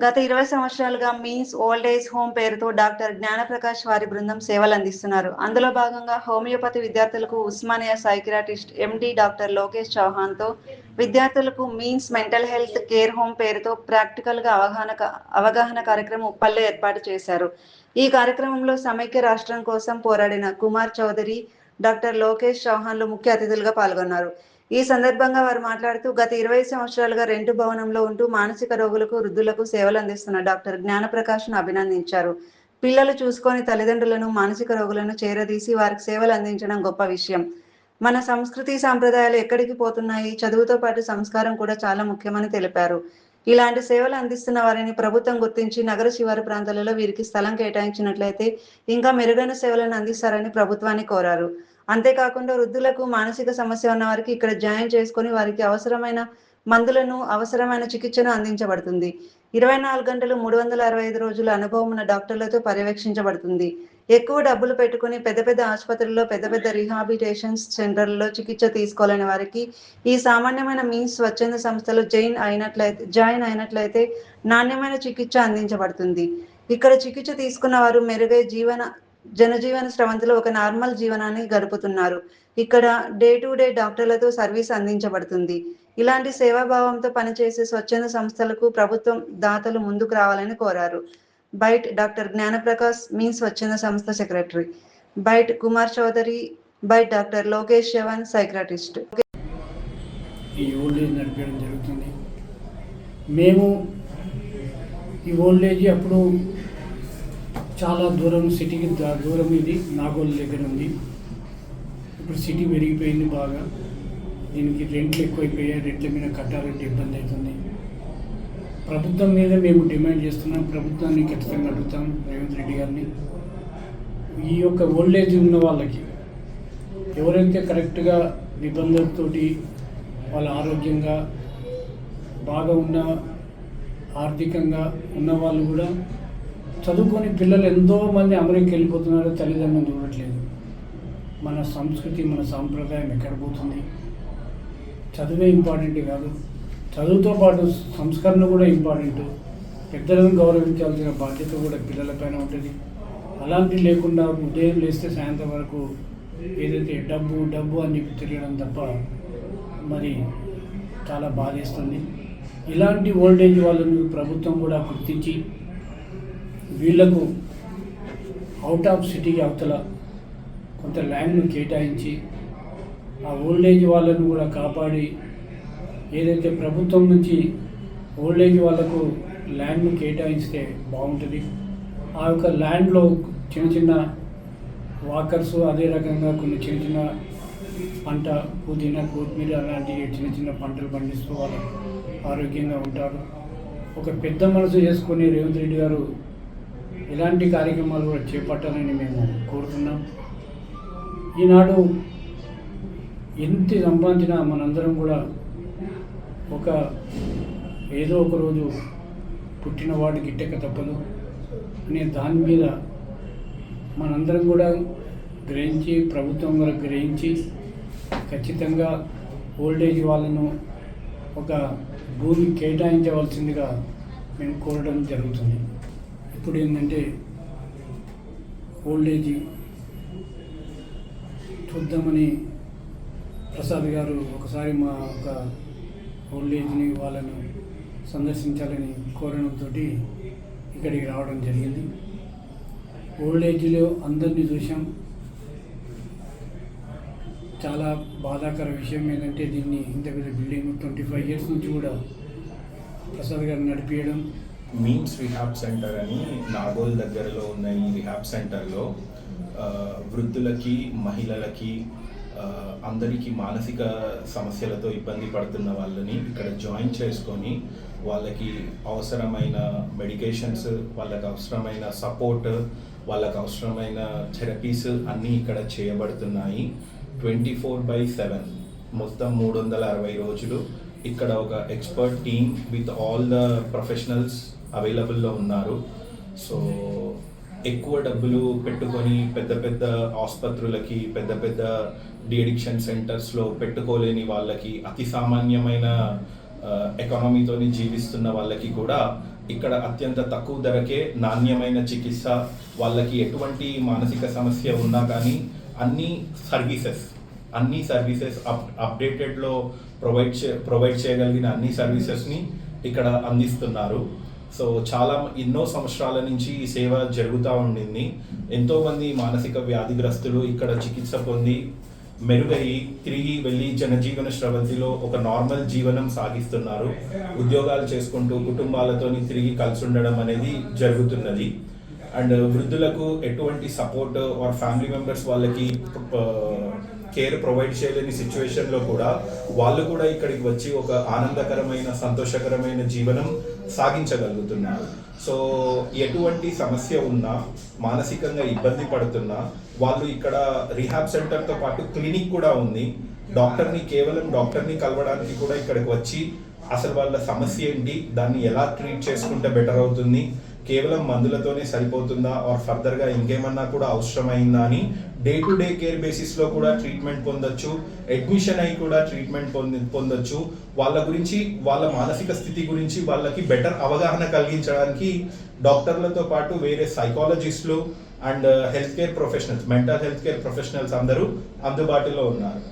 గత 20 సంవత్సరాలుగా means old age home పేరుతో డాక్టర్ జ్ఞానప్రకాష్ వారి బృందం సేవలందిస్తున్నారు. అందులో భాగంగా హోమియోపతి విద్యార్థులకు Osmania psychiatrist MD doctor Lokesh చౌహాన్‌తో విద్యార్థులకు means mental health care home పేరుతో ప్రాక్టికల్‌గా అవగాహన కార్యక్రమం ఉప్పల్లో ఏర్పాటు చేశారు. ఈ కార్యక్రమంలో సమైక్య రాష్ట్రం కోసం పోరాడిన కుమార్ చౌదరి, డాక్టర్ లోకేష్ చౌహాన్లు ముఖ్య అతిథులుగా పాల్గొన్నారు. ఈ సందర్భంగా వారు మాట్లాడుతూ గత 20 సంవత్సరాలుగా రెంటు భవనంలో ఉంటూ మానసిక రోగులకు, వృద్ధులకు సేవలందిస్తున్న డాక్టర్ జ్ఞానప్రకాష్‌ను అభినందించారు. పిల్లలు చూసుకోని తల్లిదండ్రులను, మానసిక రోగులను చేరదీసి వారికి సేవలు అందించడం గొప్ప విషయం. మన సంస్కృతి, సాంప్రదాయాలు ఎక్కడికి పోతున్నాయి? చదువుతో పాటు సంస్కారం కూడా చాలా ముఖ్యమని తెలిపారు. ఇలాంటి సేవలు అందిస్తున్న వారిని ప్రభుత్వం గుర్తించి నగర శివారు ప్రాంతాలలో వీరికి స్థలం కేటాయించినట్లయితే ఇంకా మెరుగైన సేవలను అందిస్తారని ప్రభుత్వాన్ని కోరారు. అంతేకాకుండా వృద్ధులకు మానసిక సమస్య ఉన్న వారికి ఇక్కడ జాయిన్ చేసుకొని వారికి అవసరమైన మందులను, అవసరమైన చికిత్సను అందించబడుతుంది. 24 గంటలు 365 రోజులు అనుభవం ఉన్న డాక్టర్లతో పర్యవేక్షించబడుతుంది. ఎక్కువ డబ్బులు పెట్టుకుని పెద్ద పెద్ద ఆసుపత్రుల్లో, పెద్ద పెద్ద రీహాబిలిటేషన్ సెంటర్లలో చికిత్స తీసుకోలేని వారికి ఈ సామాన్యమైన మీన్స్ స్వచ్ఛంద సంస్థలో జాయిన్ అయినట్లయితే నాణ్యమైన చికిత్స అందించబడుతుంది. ఇక్కడ చికిత్స తీసుకున్న వారు మెరుగై జనజీవన స్రవంతిలో ఒక నార్మల్ జీవనాన్ని గడుపుతున్నారు. ఇక్కడ డే టు డే డాక్టర్లతో సర్వీస్ అందించబడుతుంది. ఇలాంటి సేవాభావంతో పనిచేసే స్వచ్ఛంద సంస్థలకు ప్రభుత్వం దాతలు ముందుకు రావాలని కోరారు. బైట్ డాక్టర్ జ్ఞానప్రకాష్ మీన్స్ స్వచ్ఛంద సంస్థ secretary, byte Kumar Chaudhary, byte doctor Lokesh Chauhan psychiatrist. ఈ ఓల్డ్ ఏజ్ నడిపేయడం జరుగుతుంది. మేము ఈ ఓల్డ్ ఏజ్ అప్పుడు చాలా దూరం, సిటీకి దూరం, ఇది నాగోల్ దగ్గర ఉంది. ఇప్పుడు సిటీ పెరిగిపోయింది బాగా. దీనికి రెంట్లు ఎక్కువైపోయాయి. రెంట్ల మీద కట్టాలంటే ఇబ్బంది అవుతుంది. ప్రభుత్వం మీద మేము డిమాండ్ చేస్తున్నాం. ప్రభుత్వాన్ని ఖచ్చితంగా అడుగుతాం, రేవంత్ రెడ్డి గారిని. ఈ యొక్క ఓల్డ్ ఏజ్ ఉన్న వాళ్ళకి ఎవరైతే కరెక్ట్గా నిబంధనలతోటి వాళ్ళ ఆరోగ్యంగా బాగా ఉన్న, ఆర్థికంగా ఉన్న వాళ్ళు కూడా చదువుకొని పిల్లలు ఎంతోమంది అమెరికా వెళ్ళిపోతున్నారు, తల్లిదండ్రులను చూడట్లేదు. మన సంస్కృతి, మన సాంప్రదాయం ఎక్కడ పోతుంది? చదువే ఇంపార్టెంట్ కాదు, చదువుతో పాటు సంస్కరణ కూడా ఇంపార్టెంట్. పెద్దలను గౌరవించాల్సిన బాధ్యత కూడా పిల్లలపైన ఉంటుంది. అలాంటివి లేకుండా ఉదయం లేస్తే సాయంత్రం వరకు ఏదైతే డబ్బు డబ్బు అని చెప్పి తిరగడం తప్ప మరి చాలా బాధేస్తుంది. ఇలాంటి ఓల్డేజ్ వాళ్ళని ప్రభుత్వం కూడా గుర్తించి వీళ్లకు అవుట్ ఆఫ్ సిటీ అవతల కొంత ల్యాండ్ను కేటాయించి ఆ ఓల్డేజ్ వాళ్ళను కూడా కాపాడి, ఏదైతే ప్రభుత్వం నుంచి ఓల్డేజ్ వాళ్ళకు ల్యాండ్ను కేటాయిస్తే బాగుంటుంది. ఆ యొక్క ల్యాండ్లో చిన్న చిన్న వాకర్స్, అదే రకంగా కొన్ని చిన్న చిన్న పంట, పుదీనా, కొత్తిమీర అలాంటి చిన్న చిన్న పంటలు పండిస్తూ వాళ్ళు ఆరోగ్యంగా ఉంటారు. ఒక పెద్ద మనసు చేసుకొని రేవంత్ రెడ్డి గారు ఇలాంటి కార్యక్రమాలు కూడా చేపట్టాలని మేము కోరుతున్నాం. ఈనాడు ఎంత సంపాదించినా మనందరం కూడా ఏదో ఒక రోజు పుట్టినవాడు గిట్టక తప్పదు అనే దాని మీద మనందరం కూడా గ్రహించి, ప్రభుత్వం కూడా గ్రహించి ఖచ్చితంగా ఓల్డేజ్ వాళ్ళను ఒక భూమి కేటాయించవలసిందిగా మేము కోరడం జరుగుతుంది. ఇప్పుడు ఏంటంటే ఓల్డేజ్ చూద్దామని ప్రసాద్ గారు ఒకసారి మా ఒక ఓల్డేజ్ని వాళ్ళను సందర్శించాలని కోరడంతో ఇక్కడికి రావడం జరిగింది. ఓల్డేజ్లో అందరినీ చూసాం. చాలా బాధాకర విషయం ఏంటంటే దీన్ని ఇంత పెద్ద బిల్డింగ్ 25 years నుంచి కూడా ప్రసాద్ గారు నడిపించడం. మీన్స్ రిహాబ్ సెంటర్ అని నాగోల్ దగ్గరలో ఉన్న ఈ రిహాబ్ సెంటర్లో వృద్ధులకి, మహిళలకి, అందరికీ మానసిక సమస్యలతో ఇబ్బంది పడుతున్న వాళ్ళని ఇక్కడ జాయిన్ చేసుకొని వాళ్ళకి అవసరమైన మెడికేషన్స్, వాళ్ళకి అవసరమైన సపోర్ట్, వాళ్ళకి అవసరమైన థెరపీస్ అన్నీ ఇక్కడ చేయబడుతున్నాయి. 24/7 మొత్తం 360 రోజులు ఇక్కడ ఒక expert team with all the professionals అవైలబుల్లో ఉన్నారు. సో ఎక్కువ డబ్బులు పెట్టుకొని పెద్ద పెద్ద ఆసుపత్రులకి, పెద్ద పెద్ద డిఅడిక్షన్ సెంటర్స్లో పెట్టుకోలేని వాళ్ళకి, అతి సామాన్యమైన ఎకానమీతోని జీవిస్తున్న వాళ్ళకి కూడా ఇక్కడ అత్యంత తక్కువ ధరకే నాణ్యమైన చికిత్స, వాళ్ళకి ఎటువంటి మానసిక సమస్య ఉన్నా కానీ అన్ని సర్వీసెస్ అప్డేటెడ్లో ప్రొవైడ్ చేయగలిగిన అన్ని సర్వీసెస్ని ఇక్కడ అందిస్తున్నారు. సో ఎన్నో సంవత్సరాల నుంచి ఈ సేవ జరుగుతూ ఉండింది. ఎంతోమంది మానసిక వ్యాధిగ్రస్తులు ఇక్కడ చికిత్స పొంది మెరుగయ్యి తిరిగి వెళ్ళి జనజీవన స్రవంతిలో ఒక నార్మల్ జీవనం సాగిస్తున్నారు. ఉద్యోగాలు చేసుకుంటూ కుటుంబాలతోని తిరిగి కలిసి ఉండడం అనేది జరుగుతున్నది. అండ్ వృద్ధులకు ఎటువంటి సపోర్ట్ ఆర్ ఫ్యామిలీ మెంబర్స్ వాళ్ళకి కేర్ ప్రొవైడ్ చేయలేని సిచ్యువేషన్లో కూడా వాళ్ళు కూడా ఇక్కడికి వచ్చి ఒక ఆనందకరమైన సంతోషకరమైన జీవనం సాగించగలుగుతున్నారు. సో ఎటువంటి సమస్య ఉన్నా, మానసికంగా ఇబ్బంది పడుతున్నా వాళ్ళు ఇక్కడ రీహాబ్ సెంటర్తో పాటు క్లినిక్ కూడా ఉంది. కేవలం డాక్టర్ని కలవడానికి కూడా ఇక్కడికి వచ్చి అసలు వాళ్ళ సమస్య ఏంటి, దాన్ని ఎలా ట్రీట్ చేసుకుంటే బెటర్ అవుతుంది, కేవలం మందులతోనే సరిపోతుందా ఆర్ ఫర్దర్గా ఇంకేమన్నా కూడా అవసరమైందా అని డే టు డే కేర్ బేసిస్లో కూడా ట్రీట్మెంట్ పొందొచ్చు. అడ్మిషన్ అయి కూడా ట్రీట్మెంట్ పొందొచ్చు. వాళ్ళ గురించి, వాళ్ళ మానసిక స్థితి గురించి వాళ్ళకి బెటర్ అవగాహన కలిగించడానికి డాక్టర్లతో పాటు వేరే సైకాలజిస్టులు and mental health care professionals అందరూ అందుబాటులో ఉన్నారు.